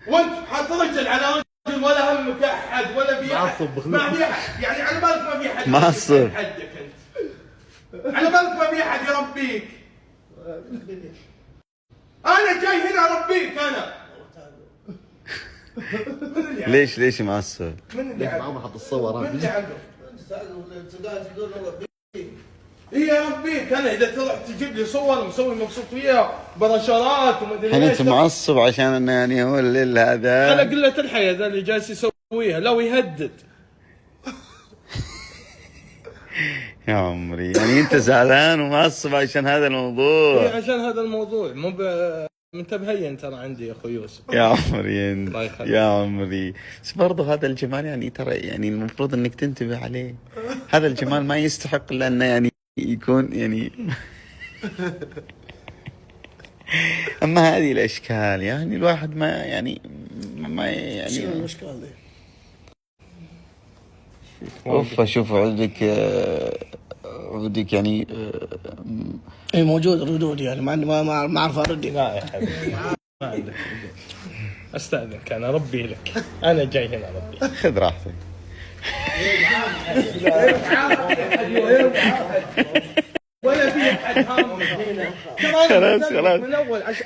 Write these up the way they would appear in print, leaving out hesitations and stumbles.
وانت حاط رجل على رجل ولا همك احد ولا في احد. ما في احد يعني على بالك ما في احد معصب حدك انت. على بالك ما في احد يربيك. انا جاي هنا اربيك انا. ليش معصب؟ من اللي معهم حط الصور من اللي عنده؟ ايه اربيك انا اذا تروح تجيب لي صور مسوي مبسوط فيها برشارات ومدري هل ايش. انت معصب عشان انه يعني هو الليل هذا؟ على قلة الحياة ذا اللي جالس يسويها لو يهدد. يا عمري يعني انت زعلان ومعصب عشان هذا إيه الموضوع؟ عشان هذا الموضوع مو انت بهين ترى عندي يا اخوي يوسف. يا عمري انت الله يخليك. يا عمري بس برضه هذا الجمال يعني ترى يعني المفروض انك تنتبه عليه. هذا الجمال ما يستحق الا انه يعني يكون يعني اما هذه الاشكال يعني الواحد ما يعني شنو الاشكال ذي؟ اوف اشوف عندك عندك يعني اي موجود ردود يعني ما اعرف ارد. لا يا حبيبي ما عندك. استاذنك انا اربي لك. انا جاي هنا اربي. خذ راحتك. ولا في احد هامك هنا. خلاص من اول اخي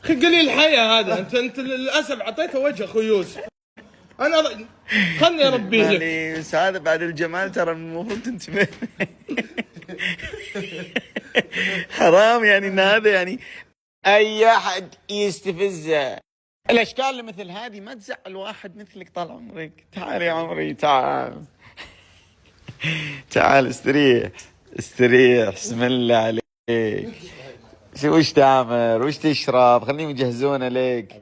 قليل الحياة هذا. انت للاسف اعطيته وجه اخوي يوسف. انا خلني اربي لك. يعني بس هذا بعد الجمال ترى المفروض تنتبه. حرام يعني ان هذا يعني اي احد يستفزه. الاشكال اللي مثل هذه ما تزعل واحد مثلك طال عمرك. تعال يا عمري تعال. تعال استريح بسم الله عليك. وش تعمل وش تشرب خليهم يجهزونه لك.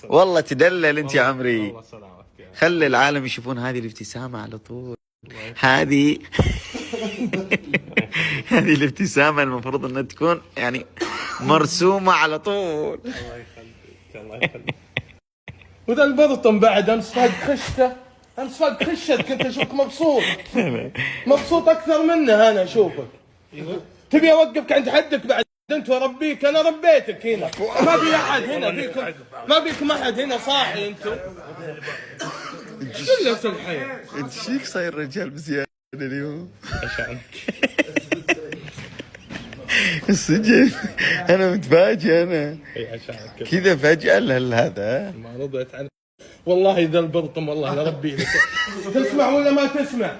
والله تدلل انت يا عمري. خلي العالم يشوفون هذه الابتسامة على طول. هذه هذه الابتسامة المفروض انها تكون يعني مرسومة على طول. الله يخليك الله يخليك. وذا البرطم بعد امس فاق خشته. امس فاق خشت كنت اشوفك مبسوط. مبسوط اكثر منه انا اشوفك. تبي اوقفك عند حدك بعد انت واربيك. انا ربيتك هنا. ما في احد هنا فيكم. ما فيكم احد هنا صاحي انتم. قلة الحياة. انت شيك صاير رجال بزيادة اليوم. عشانك. السجن انا متفاجئ انا. اي عشانك كذا فجأة هذا. ما رضيت عنه. والله ذا البرطم والله لا ربي لك. تسمع ولا ما تسمع؟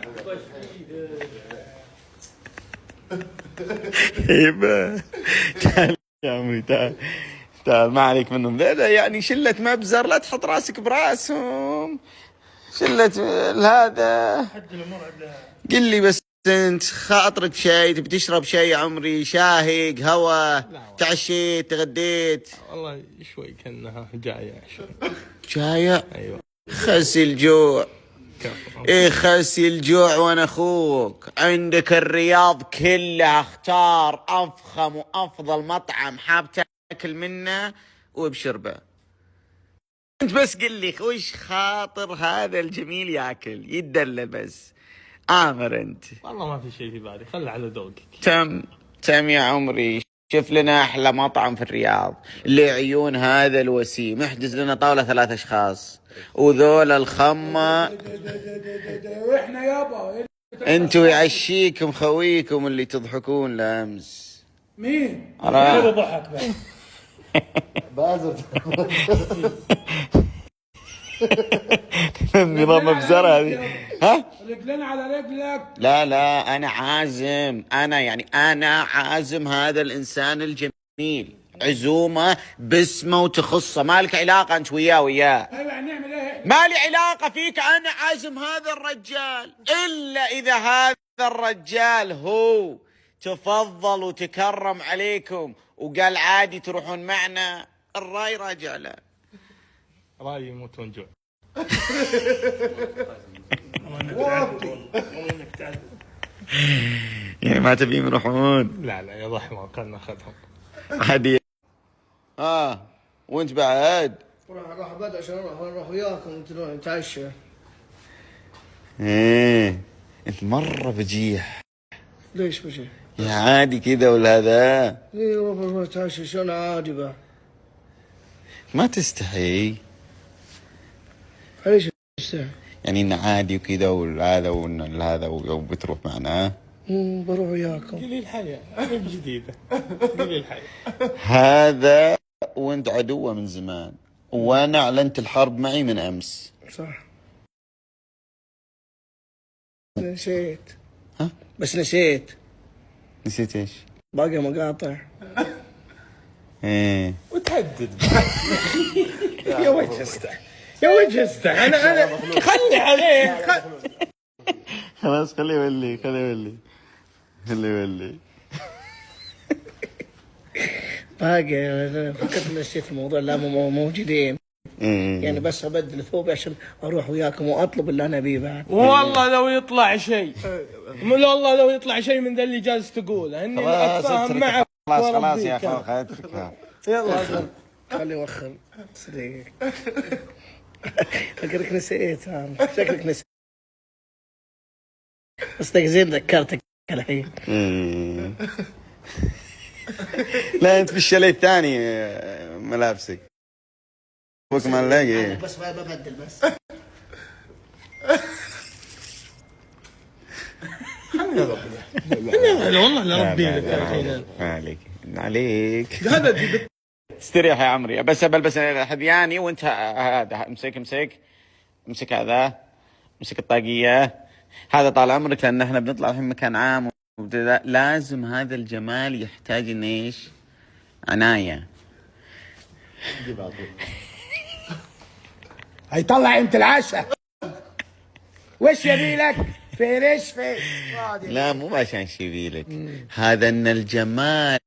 هيبة تعال يا عمري تعال ما عليك منهم. ذا يعني شلة مبزر لا تحط راسك براسهم. شلة هذا. قل لي بس انت خاطرك شيء تبي تشرب شيء يا عمري؟ شاهي قهوة تعشيت تغديت؟ والله شوي كانها جاية شوي. جاية؟ ايوه. خسي الجوع. ايه خسي الجوع وانا اخوك. عندك الرياض كلها اختار افخم وافضل مطعم حاب تاكل منه وابشر به. انت بس قل لي وش خاطر هذا الجميل ياكل يتدلل بس. امر انت. والله ما في شيء في بالي. خلي على ذوقك. تم يا عمري. شوف لنا احلى مطعم في الرياض اللي عيون هذا الوسيم. احجز لنا طاولة 3 اشخاص وذول الخمة. واحنا يابا انتوا يعشيكم خويكم اللي تضحكون لامس. مين؟ غير ضحك بس. بازر. نظام مبزرة هذه. ها؟ رجلين على رجلك. لا انا عازم. انا عازم هذا الانسان الجميل. عزومة باسمه وتخصه. ما لك علاقة انت وياه. ايوه هنعمل ايه؟ ما لي علاقة فيك. انا عازم هذا الرجال الا اذا هذا الرجال هو تفضل وتكرم عليكم وقال عادي تروحون معنا. الراي راجع له. رايي يموتون جوع. يعني ما تبيهم يروحون؟ لا يا ضحمة خلنا ناخذهم. عادي. وانت بعد؟ راح بدأ عشان نروح وياكم تروح نتعشى. ايه انت مرة بجيح. ليش بجي؟ يا عادي كذا ولا هذا؟ ايه نروح نتعشى شلون عادي بقى. ما تستحي ليش تستحي؟ يعني انه عادي وكذا وهذا وهذا وبتروح معنا. بروح وياكم. قليل الحياة جديدة. قليل الحياة. هذا وانت عدوة من زمان، وانا اعلنت الحرب معي من امس. صح. نسيت. ها؟ بس نسيت. نسيت ايش؟ باقي مقاطع. ايه وتهدد. يا وجه استح، يا وجه استح. انا خلي عليه. خلاص خليه يولي باقي فكرت نسيت الموضوع. لا موجودين. إيه. يعني بس ابدل ثوبي عشان اروح وياكم واطلب اللي انا ابيه بعد. والله لو يطلع شيء، والله لو يطلع شيء من ذا اللي جالس تقوله اني خلاص اتفاهم اترك. معك. خلاص يا اخوان خذتك. يلا خلي يوخر صديق. فكرك نسيت. شكلك نسيت. بس زين ذكرتك الحين. إيه. لا انت في الشاليه الثاني ملابسك فوق ما نلاقي. بس ببدل بس. والله لا ربي لك الحين. عليك هذا استريح يا عمري. بس هذياني وانت هذا امسك هذا، امسك الطاقية. هذا طال عمرك، لان احنا بنطلع الحين مكان عام لازم هذا الجمال يحتاج ان ايش؟ عناية. هيطلع انت العشاء. وش يبي لك؟ فين ايش فين؟ لا مو عشان شي لك، هذا ان الجمال